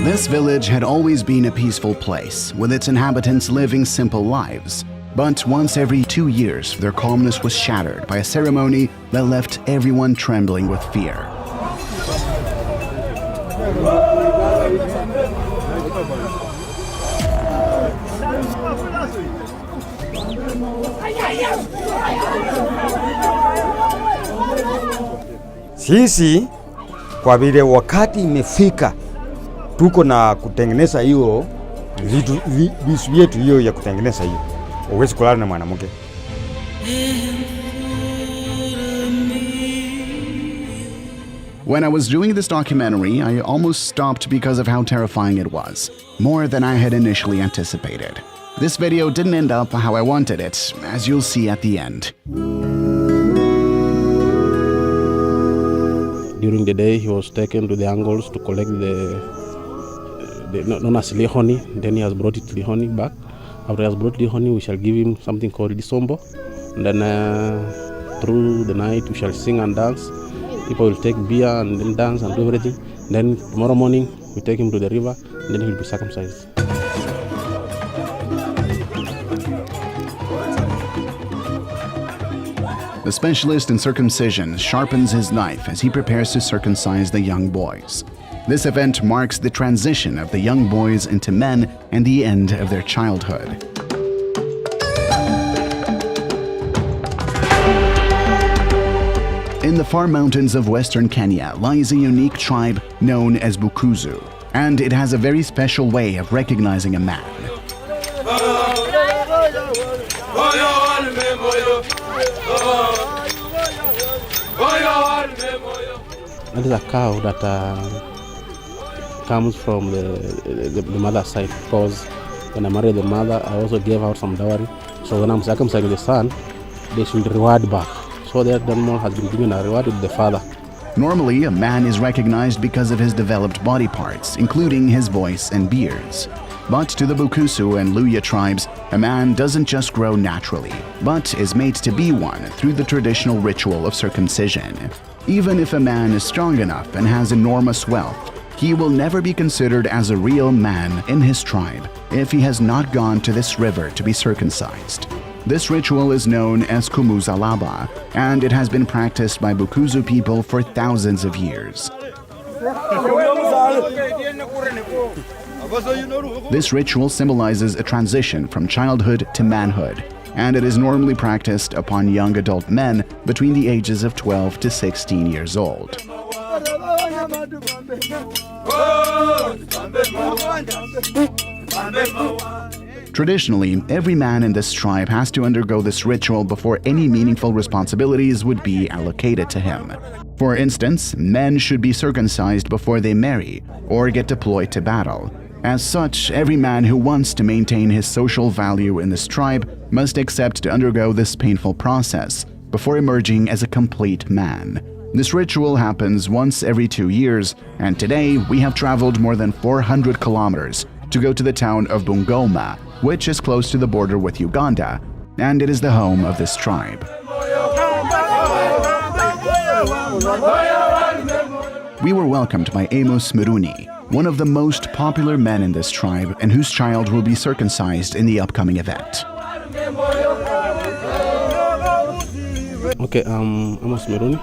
This village had always been a peaceful place, with its inhabitants living simple lives. But once every 2 years, their calmness was shattered by a ceremony that left everyone trembling with fear. Sisi kwa vile wakati imefika tuko na kutengeneza hiyo vitu vyetu hiyo ya kutengeneza hiyo. Uwezi kulala na mwanamke. When I was doing this documentary, I almost stopped because of how terrifying it was, more than I had initially anticipated. This video didn't end up how I wanted it, as you'll see at the end. During the day, he was taken to the angles to collect the known as honey. Then he has brought it to the honey back. After he has brought the honey, we shall give him something called disombo. And then through the night, we shall sing and dance. People will take beer and then dance and do everything. Then tomorrow morning, we take him to the river, and then he will be circumcised. The specialist in circumcision sharpens his knife as he prepares to circumcise the young boys. This event marks the transition of the young boys into men and the end of their childhood. In the far mountains of western Kenya lies a unique tribe known as Bukusu, and it has a very special way of recognizing a man. That is a cow that comes from the mother's side, because when I married the mother, I also gave out some dowry. So when I'm circumcising the son, they should reward back. So that animal has been given a reward to the father. Normally, a man is recognized because of his developed body parts, including his voice and beards. But to the Bukusu and Luhya tribes, a man doesn't just grow naturally, but is made to be one through the traditional ritual of circumcision. Even if a man is strong enough and has enormous wealth, he will never be considered as a real man in his tribe if he has not gone to this river to be circumcised. This ritual is known as Kumuzalaba, and it has been practiced by Bukusu people for thousands of years. This ritual symbolizes a transition from childhood to manhood, and it is normally practiced upon young adult men between the ages of 12 to 16 years old. Traditionally, every man in this tribe has to undergo this ritual before any meaningful responsibilities would be allocated to him. For instance, men should be circumcised before they marry or get deployed to battle. As such, every man who wants to maintain his social value in this tribe must accept to undergo this painful process before emerging as a complete man. This ritual happens once every 2 years, and today we have traveled more than 400 kilometers to go to the town of Bungoma, which is close to the border with Uganda, and it is the home of this tribe. We were welcomed by Amos Miruni, one of the most popular men in this tribe and whose child will be circumcised in the upcoming event. Okay, Amos Miruni.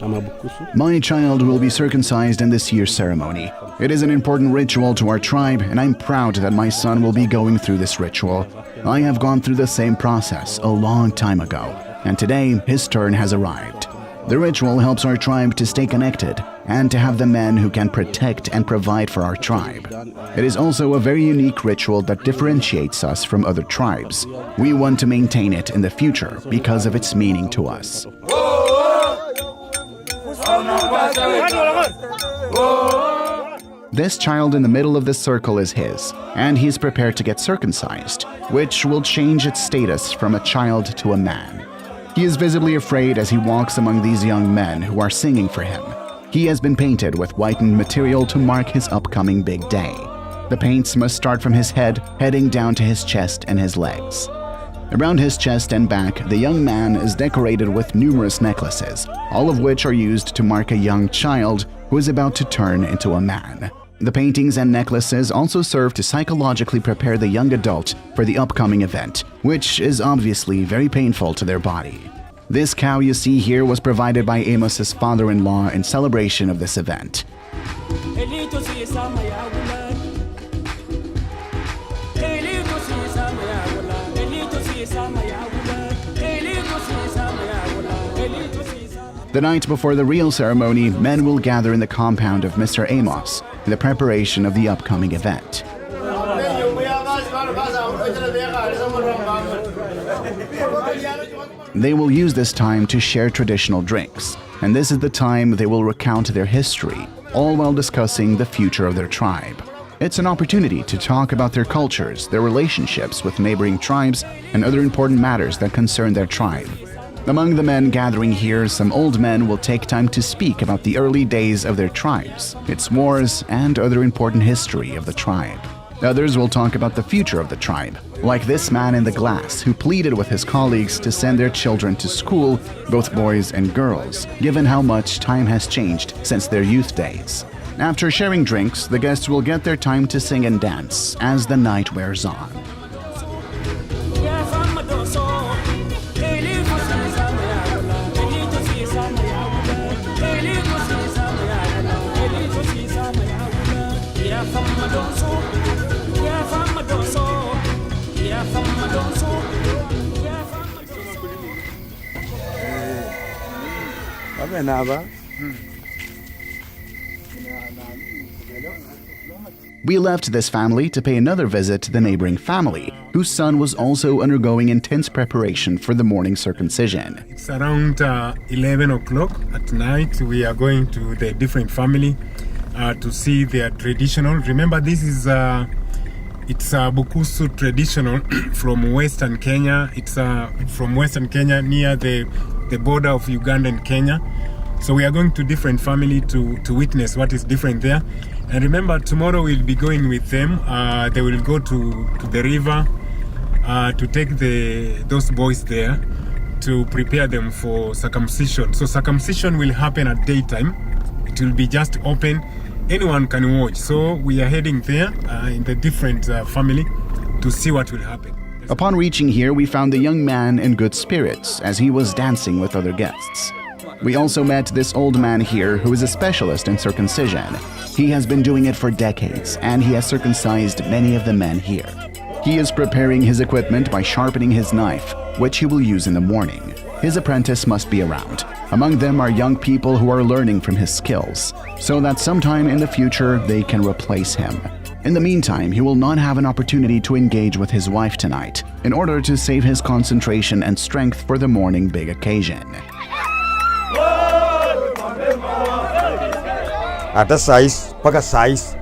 I'm a Bukusu. My child will be circumcised in this year's ceremony. It is an important ritual to our tribe, and I'm proud that my son will be going through this ritual. I have gone through the same process a long time ago, and today his turn has arrived. The ritual helps our tribe to stay connected and to have the men who can protect and provide for our tribe. It is also a very unique ritual that differentiates us from other tribes. We want to maintain it in the future because of its meaning to us. This child in the middle of this circle is his, and he's prepared to get circumcised, which will change its status from a child to a man. He is visibly afraid as he walks among these young men who are singing for him. He has been painted with whitened material to mark his upcoming big day. The paints must start from his head, heading down to his chest and his legs. Around his chest and back, the young man is decorated with numerous necklaces, all of which are used to mark a young child who is about to turn into a man. The paintings and necklaces also serve to psychologically prepare the young adult for the upcoming event, which is obviously very painful to their body. This cow you see here was provided by Amos's father-in-law in celebration of this event. The night before the real ceremony, men will gather in the compound of Mr. Amos in the preparation of the upcoming event. They will use this time to share traditional drinks, and this is the time they will recount their history, all while discussing the future of their tribe. It's an opportunity to talk about their cultures, their relationships with neighboring tribes, and other important matters that concern their tribe. Among the men gathering here, some old men will take time to speak about the early days of their tribes, its wars, and other important history of the tribe. Others will talk about the future of the tribe, like this man in the glass who pleaded with his colleagues to send their children to school, both boys and girls, given how much time has changed since their youth days. After sharing drinks, the guests will get their time to sing and dance as the night wears on. We left this family to pay another visit to the neighboring family, whose son was also undergoing intense preparation for the morning circumcision. It's around 11 o'clock at night. We are going to the different family to see their traditional. Remember, this is it's a Bukusu traditional from Western Kenya. It's from Western Kenya near the border of Uganda and Kenya. So we are going to different family to witness what is different there. And remember, tomorrow we'll be going with them. They will go to the river to take those boys there to prepare them for circumcision. So circumcision will happen at daytime. It will be just open. Anyone can watch. So we are heading there in the different family to see what will happen. Upon reaching here, we found the young man in good spirits as he was dancing with other guests. We also met this old man here who is a specialist in circumcision. He has been doing it for decades, and he has circumcised many of the men here. He is preparing his equipment by sharpening his knife, which he will use in the morning. His apprentice must be around. Among them are young people who are learning from his skills, so that sometime in the future they can replace him. In the meantime, he will not have an opportunity to engage with his wife tonight, in order to save his concentration and strength for the morning big occasion. Hata size, paka size.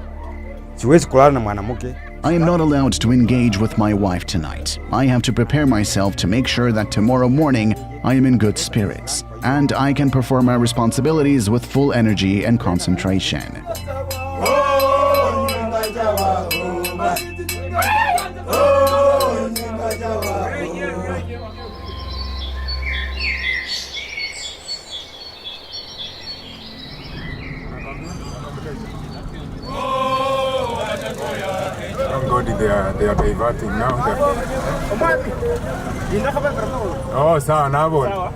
Siwezi kulala na mwanamke. I am not allowed to engage with my wife tonight. I have to prepare myself to make sure that tomorrow morning I am in good spirits, and I can perform my responsibilities with full energy and concentration. They are diverting now. Oh, sawa nabo.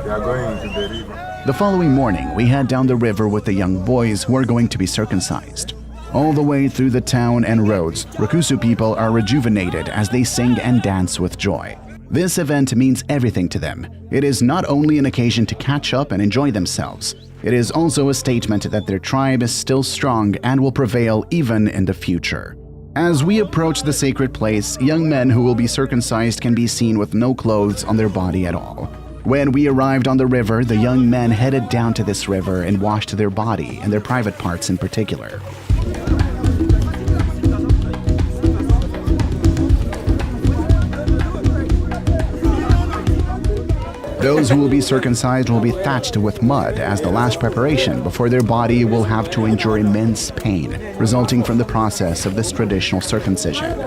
They are going to the river. The following morning, we head down the river with the young boys who are going to be circumcised. All the way through the town and roads, Rakusu people are rejuvenated as they sing and dance with joy. This event means everything to them. It is not only an occasion to catch up and enjoy themselves, it is also a statement that their tribe is still strong and will prevail even in the future. As we approach the sacred place, young men who will be circumcised can be seen with no clothes on their body at all. When we arrived on the river, the young men headed down to this river and washed their body and their private parts in particular. Those who will be circumcised will be thatched with mud as the last preparation before their body will have to endure immense pain resulting from the process of this traditional circumcision.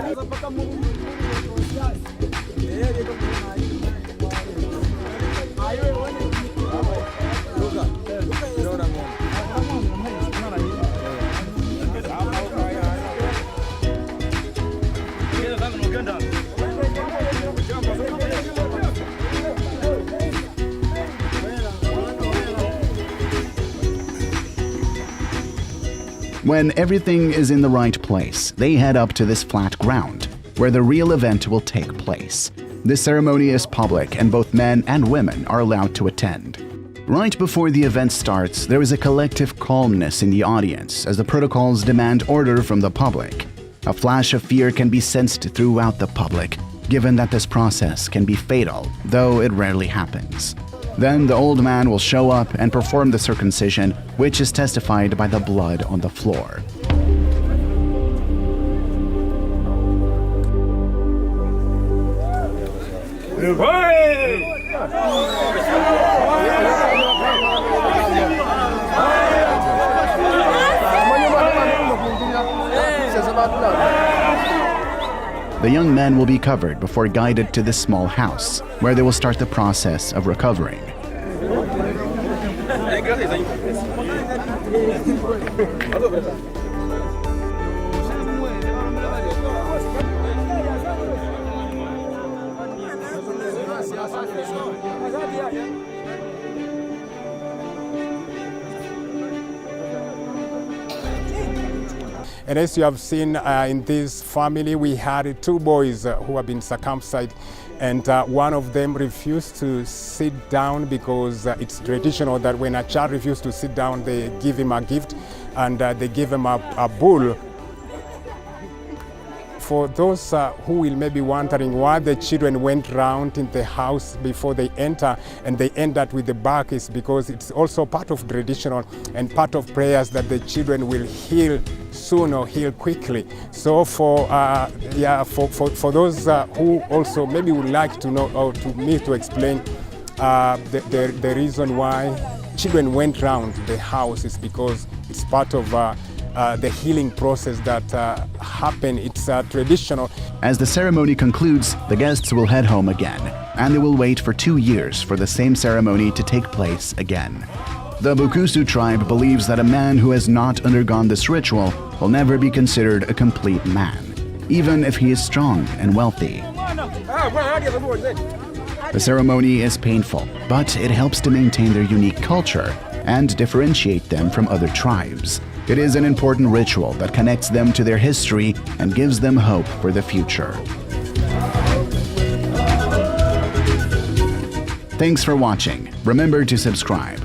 When everything is in the right place, they head up to this flat ground, where the real event will take place. This ceremony is public and both men and women are allowed to attend. Right before the event starts, there is a collective calmness in the audience as the protocols demand order from the public. A flash of fear can be sensed throughout the public, given that this process can be fatal, though it rarely happens. Then the old man will show up and perform the circumcision, which is testified by the blood on the floor. The young men will be covered before guided to this small house, where they will start the process of recovering. And as you have seen in this family, we had two boys who have been circumcised, and one of them refused to sit down because it's traditional that when a child refuses to sit down, they give him a gift, and they give him a bull. For those who will maybe wondering why the children went round in the house before they enter and they end up with the back, is because it's also part of traditional and part of prayers that the children will heal soon or heal quickly. So for those who also maybe would like to know or to me to explain the reason why children went round the house is because it's part of the healing process that happened. It's traditional. As the ceremony concludes, the guests will head home again, and they will wait for 2 years for the same ceremony to take place again. The Bukusu tribe believes that a man who has not undergone this ritual will never be considered a complete man, even if he is strong and wealthy. The ceremony is painful, but it helps to maintain their unique culture and differentiate them from other tribes. It is an important ritual that connects them to their history and gives them hope for the future. Thanks for watching. Remember to subscribe.